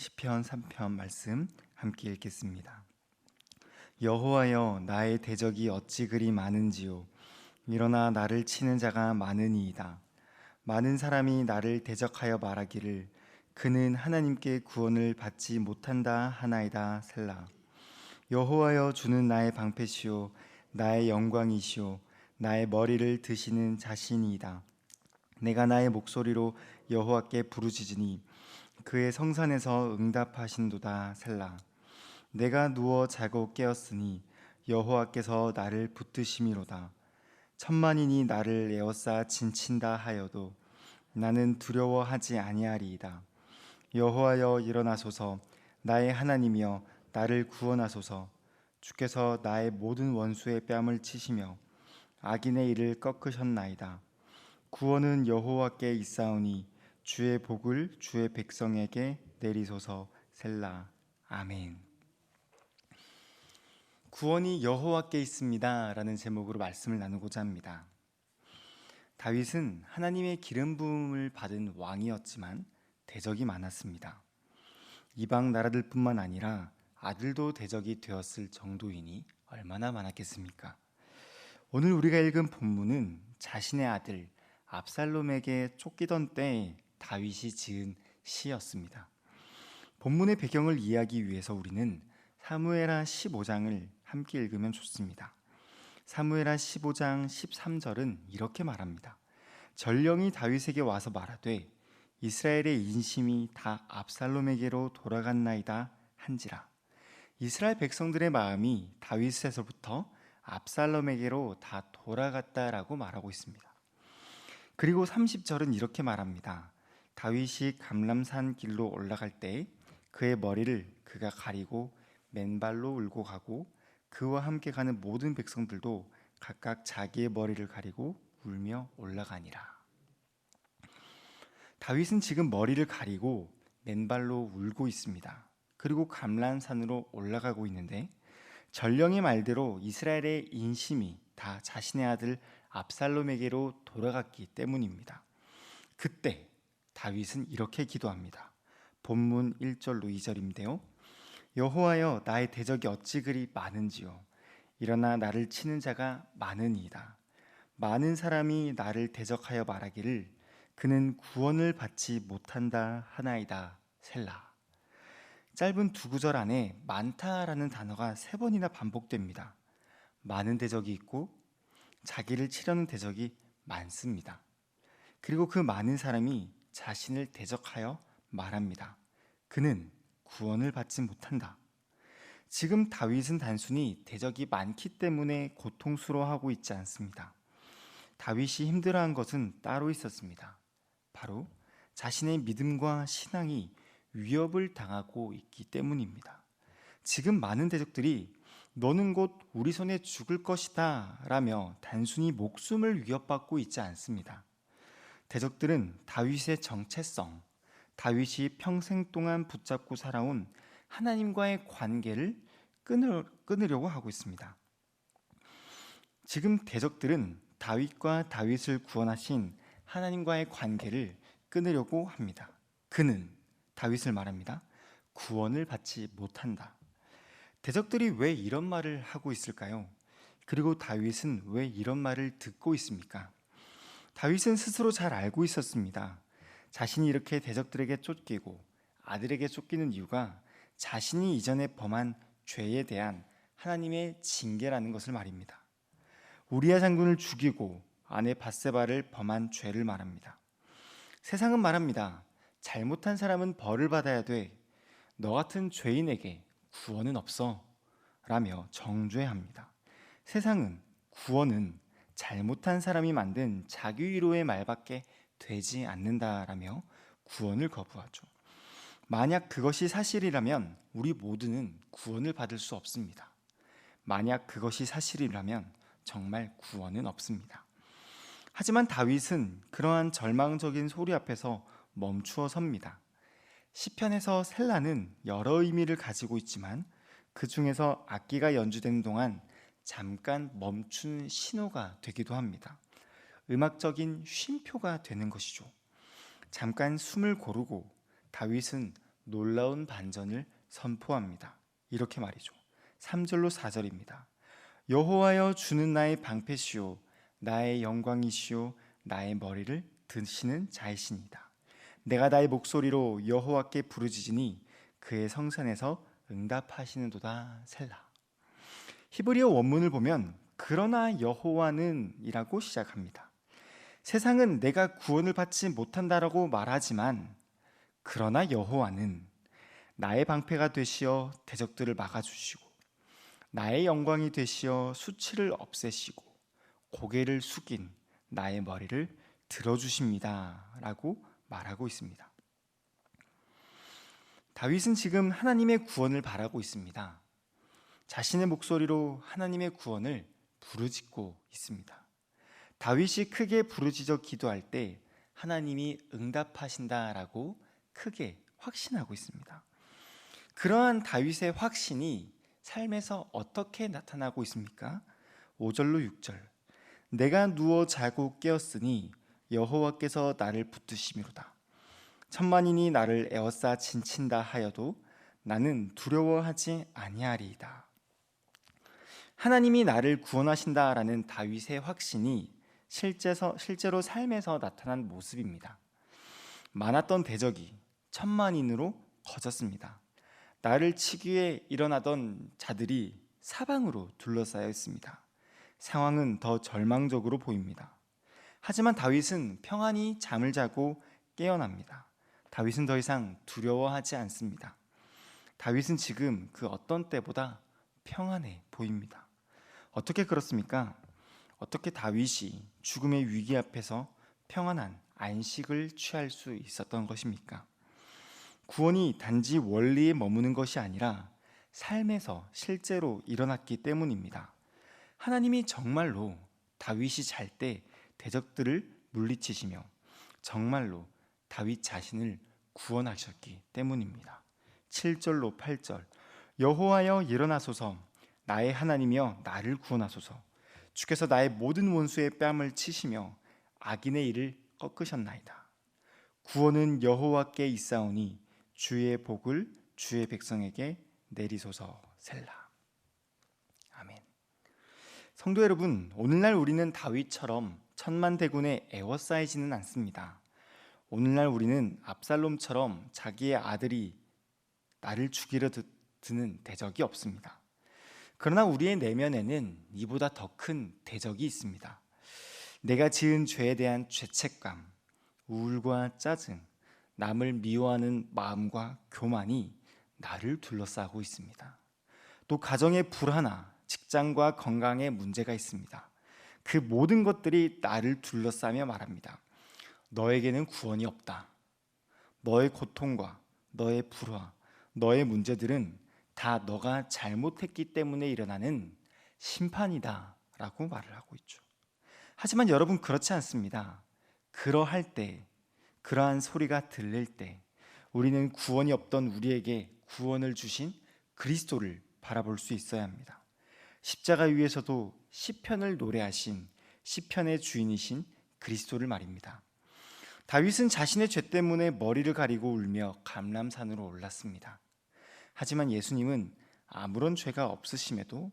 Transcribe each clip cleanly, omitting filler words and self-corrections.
시편 3편 말씀 함께 읽겠습니다. 여호와여, 나의 대적이 어찌 그리 많은지요. 일어나 나를 치는 자가 많으니이다. 많은 사람이 나를 대적하여 말하기를 그는 하나님께 구원을 받지 못한다 하나이다. 셀라. 여호와여, 주는 나의 방패시오 나의 영광이시오 나의 머리를 드시는 자신이이다. 내가 나의 목소리로 여호와께 부르짖으니 그의 성산에서 응답하신도다. 셀라. 내가 누워 자고 깨었으니 여호와께서 나를 붙드심이로다. 천만인이 나를 에워싸 진친다 하여도 나는 두려워하지 아니하리이다. 여호와여, 일어나소서. 나의 하나님이여, 나를 구원하소서. 주께서 나의 모든 원수의 뺨을 치시며 악인의 일을 꺾으셨나이다. 구원은 여호와께 있사오니 주의 복을 주의 백성에게 내리소서. 셀라. 아멘. 구원이 여호와께 있습니다 라는 제목으로 말씀을 나누고자 합니다. 다윗은 하나님의 기름 부음을 받은 왕이었지만 대적이 많았습니다. 이방 나라들뿐만 아니라 아들도 대적이 되었을 정도이니 얼마나 많았겠습니까? 오늘 우리가 읽은 본문은 자신의 아들 압살롬에게 쫓기던 때에 다윗이 지은 시였습니다. 본문의 배경을 이해하기 위해서 우리는 사무엘하 15장을 함께 읽으면 좋습니다. 사무엘하 15장 13절은 이렇게 말합니다. 전령이 다윗에게 와서 말하되 이스라엘의 인심이 다 압살롬에게로 돌아갔나이다 한지라. 이스라엘 백성들의 마음이 다윗에서부터 압살롬에게로 다 돌아갔다라고 말하고 있습니다. 그리고 30절은 이렇게 말합니다. 다윗이 감람산 길로 올라갈 때 그의 머리를 그가 가리고 맨발로 울고 가고 그와 함께 가는 모든 백성들도 각각 자기의 머리를 가리고 울며 올라가니라. 다윗은 지금 머리를 가리고 맨발로 울고 있습니다. 그리고 감람산으로 올라가고 있는데 전령의 말대로 이스라엘의 인심이 다 자신의 아들 압살롬에게로 돌아갔기 때문입니다. 그때 다윗은 이렇게 기도합니다. 본문 1절로 2절인데요. 여호와여, 나의 대적이 어찌 그리 많은지요. 일어나 나를 치는 자가 많으니이다. 많은 사람이 나를 대적하여 말하기를 그는 구원을 받지 못한다 하나이다. 셀라. 짧은 두 구절 안에 많다라는 단어가 3번이나 반복됩니다. 많은 대적이 있고 자기를 치려는 대적이 많습니다. 그리고 그 많은 사람이 자신을 대적하여 말합니다. 그는 구원을 받지 못한다. 지금 다윗은 단순히 대적이 많기 때문에 고통스러워하고 있지 않습니다. 다윗이 힘들어한 것은 따로 있었습니다. 바로 자신의 믿음과 신앙이 위협을 당하고 있기 때문입니다. 지금 많은 대적들이 너는 곧 우리 손에 죽을 것이다 라며 단순히 목숨을 위협받고 있지 않습니다. 대적들은 다윗의 정체성, 다윗이 평생 동안 붙잡고 살아온 하나님과의 관계를 끊으려고 하고 있습니다. 지금 대적들은 다윗과 다윗을 구원하신 하나님과의 관계를 끊으려고 합니다. 그는, 다윗을 말합니다. 구원을 받지 못한다. 대적들이 왜 이런 말을 하고 있을까요? 그리고 다윗은 왜 이런 말을 듣고 있습니까? 다윗은 스스로 잘 알고 있었습니다. 자신이 이렇게 대적들에게 쫓기고 아들에게 쫓기는 이유가 자신이 이전에 범한 죄에 대한 하나님의 징계라는 것을 말입니다. 우리아 장군을 죽이고 아내 밧세바를 범한 죄를 말합니다. 세상은 말합니다. 잘못한 사람은 벌을 받아야 돼. 너 같은 죄인에게 구원은 없어 라며 정죄합니다. 세상은 구원은 잘못한 사람이 만든 자기 위로의 말밖에 되지 않는다라며 구원을 거부하죠. 만약 그것이 사실이라면 우리 모두는 구원을 받을 수 없습니다. 만약 그것이 사실이라면 정말 구원은 없습니다. 하지만 다윗은 그러한 절망적인 소리 앞에서 멈추어 섭니다. 시편에서 셀라는 여러 의미를 가지고 있지만 그 중에서 악기가 연주되는 동안 잠깐 멈추는 신호가 되기도 합니다. 음악적인 쉼표가 되는 것이죠. 잠깐 숨을 고르고 다윗은 놀라운 반전을 선포합니다. 이렇게 말이죠. 3절로 4절입니다. 여호와여, 주는 나의 방패시오 나의 영광이시오 나의 머리를 드시는 자이시니이다. 내가 나의 목소리로 여호와께 부르짖으니 그의 성산에서 응답하시는도다. 셀라. 히브리어 원문을 보면 그러나 여호와는 이라고 시작합니다. 세상은 내가 구원을 받지 못한다라고 말하지만 그러나 여호와는 나의 방패가 되시어 대적들을 막아주시고 나의 영광이 되시어 수치를 없애시고 고개를 숙인 나의 머리를 들어주십니다 라고 말하고 있습니다. 다윗은 지금 하나님의 구원을 바라고 있습니다. 자신의 목소리로 하나님의 구원을 부르짖고 있습니다. 다윗이 크게 부르짖어 기도할 때 하나님이 응답하신다라고 크게 확신하고 있습니다. 그러한 다윗의 확신이 삶에서 어떻게 나타나고 있습니까? 5절로 6절. 내가 누워 자고 깨었으니 여호와께서 나를 붙드심이로다. 천만인이 나를 에워싸 진친다 하여도 나는 두려워하지 아니하리이다. 하나님이 나를 구원하신다라는 다윗의 확신이 실제로 삶에서 나타난 모습입니다. 많았던 대적이 천만인으로 커졌습니다. 나를 치기 위해 일어나던 자들이 사방으로 둘러싸여 있습니다. 상황은 더 절망적으로 보입니다. 하지만 다윗은 평안히 잠을 자고 깨어납니다. 다윗은 더 이상 두려워하지 않습니다. 다윗은 지금 그 어떤 때보다 평안해 보입니다. 어떻게 그렇습니까? 어떻게 다윗이 죽음의 위기 앞에서 평안한 안식을 취할 수 있었던 것입니까? 구원이 단지 원리에 머무는 것이 아니라 삶에서 실제로 일어났기 때문입니다. 하나님이 정말로 다윗이 잘 때 대적들을 물리치시며 정말로 다윗 자신을 구원하셨기 때문입니다. 7절로 8절. 여호와여, 일어나소서. 나의 하나님이여, 나를 구원하소서. 주께서 나의 모든 원수의 뺨을 치시며 악인의 일을 꺾으셨나이다. 구원은 여호와께 있사오니 주의 복을 주의 백성에게 내리소서. 셀라. 아멘. 성도 여러분, 오늘날 우리는 다윗처럼 천만대군에 에워싸이지는 않습니다. 오늘날 우리는 압살롬처럼 자기의 아들이 나를 죽이려 드는 대적이 없습니다. 그러나 우리의 내면에는 이보다 더 큰 대적이 있습니다. 내가 지은 죄에 대한 죄책감, 우울과 짜증, 남을 미워하는 마음과 교만이 나를 둘러싸고 있습니다. 또 가정의 불화나 직장과 건강에 문제가 있습니다. 그 모든 것들이 나를 둘러싸며 말합니다. 너에게는 구원이 없다. 너의 고통과 너의 불화, 너의 문제들은 다 너가 잘못했기 때문에 일어나는 심판이다 라고 말을 하고 있죠. 하지만 여러분, 그렇지 않습니다. 그러할 때, 그러한 소리가 들릴 때 우리는 구원이 없던 우리에게 구원을 주신 그리스도를 바라볼 수 있어야 합니다. 십자가 위에서도 시편을 노래하신 시편의 주인이신 그리스도를 말입니다. 다윗은 자신의 죄 때문에 머리를 가리고 울며 감람산으로 올랐습니다. 하지만 예수님은 아무런 죄가 없으심에도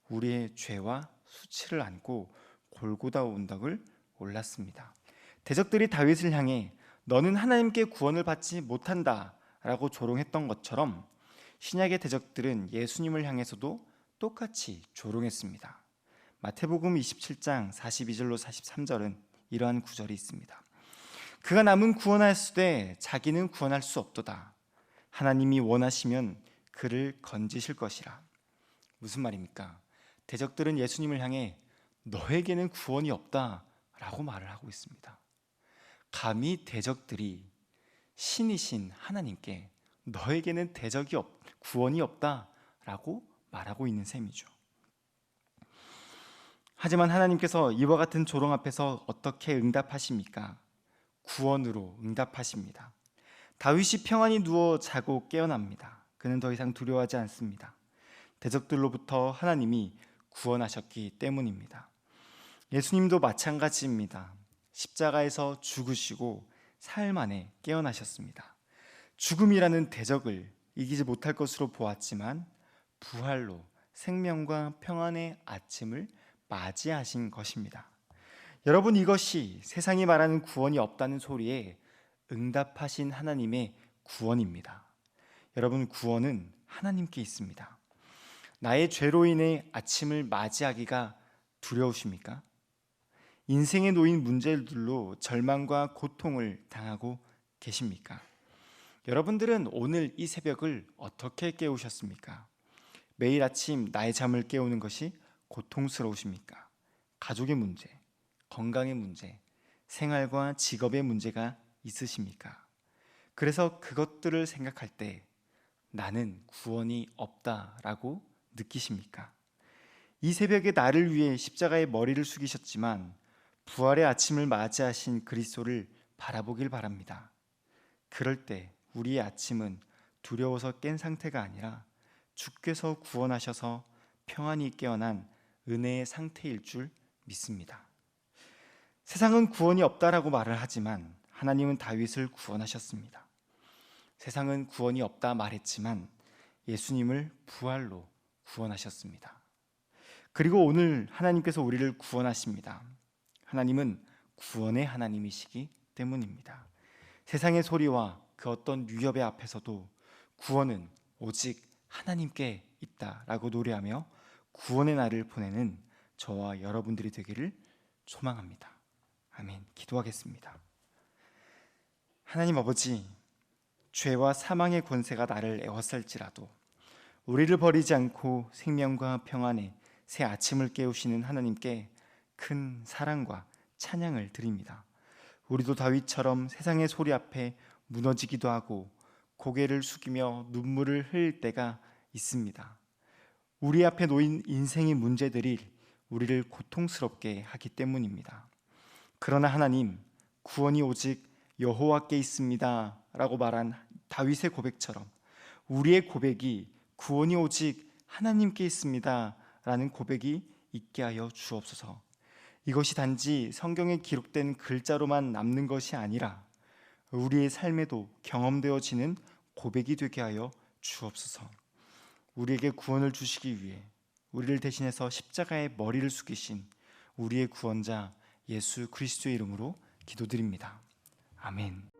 우리의 죄와 수치를 안고 골고다 언덕을 올랐습니다. 대적들이 다윗을 향해 너는 하나님께 구원을 받지 못한다 라고 조롱했던 것처럼 신약의 대적들은 예수님을 향해서도 똑같이 조롱했습니다. 마태복음 27장 42절로 43절은 이러한 구절이 있습니다. 그가 남은 구원하였으되 자기는 구원할 수 없도다. 하나님이 원하시면 그를 건지실 것이라. 무슨 말입니까? 대적들은 예수님을 향해 너에게는 구원이 없다 라고 말을 하고 있습니다. 감히 대적들이 신이신 하나님께 너에게는 구원이 없다 라고 말하고 있는 셈이죠. 하지만 하나님께서 이와 같은 조롱 앞에서 어떻게 응답하십니까? 구원으로 응답하십니다. 다윗이 평안히 누워 자고 깨어납니다. 그는 더 이상 두려워하지 않습니다. 대적들로부터 하나님이 구원하셨기 때문입니다. 예수님도 마찬가지입니다. 십자가에서 죽으시고 사흘 만에 깨어나셨습니다. 죽음이라는 대적을 이기지 못할 것으로 보았지만 부활로 생명과 평안의 아침을 맞이하신 것입니다. 여러분, 이것이 세상이 말하는 구원이 없다는 소리에 응답하신 하나님의 구원입니다. 여러분, 구원은 하나님께 있습니다. 나의 죄로 인해 아침을 맞이하기가 두려우십니까? 인생에 놓인 문제들로 절망과 고통을 당하고 계십니까? 여러분들은 오늘 이 새벽을 어떻게 깨우셨습니까? 매일 아침 나의 잠을 깨우는 것이 고통스러우십니까? 가족의 문제, 건강의 문제, 생활과 직업의 문제가 있으십니까? 그래서 그것들을 생각할 때 나는 구원이 없다라고 느끼십니까? 이 새벽에 나를 위해 십자가에 머리를 숙이셨지만 부활의 아침을 맞이하신 그리스도를 바라보길 바랍니다. 그럴 때 우리의 아침은 두려워서 깬 상태가 아니라 주께서 구원하셔서 평안히 깨어난 은혜의 상태일 줄 믿습니다. 세상은 구원이 없다라고 말을 하지만 하나님은 다윗을 구원하셨습니다. 세상은 구원이 없다 말했지만 예수님을 부활로 구원하셨습니다. 그리고 오늘 하나님께서 우리를 구원하십니다. 하나님은 구원의 하나님이시기 때문입니다. 세상의 소리와 그 어떤 위협의 앞에서도 구원은 오직 하나님께 있다라고 노래하며 구원의 날을 보내는 저와 여러분들이 되기를 소망합니다. 아멘. 기도하겠습니다. 하나님 아버지, 죄와 사망의 권세가 나를 에워쌀지라도 우리를 버리지 않고 생명과 평안의 새 아침을 깨우시는 하나님께 큰 사랑과 찬양을 드립니다. 우리도 다윗처럼 세상의 소리 앞에 무너지기도 하고 고개를 숙이며 눈물을 흘릴 때가 있습니다. 우리 앞에 놓인 인생의 문제들이 우리를 고통스럽게 하기 때문입니다. 그러나 하나님, 구원이 오직 여호와께 있습니다 라고 말한 다윗의 고백처럼 우리의 고백이 구원이 오직 하나님께 있습니다 라는 고백이 있게 하여 주옵소서. 이것이 단지 성경에 기록된 글자로만 남는 것이 아니라 우리의 삶에도 경험되어지는 고백이 되게 하여 주옵소서. 우리에게 구원을 주시기 위해 우리를 대신해서 십자가에 머리를 숙이신 우리의 구원자 예수 그리스도의 이름으로 기도드립니다. 아멘.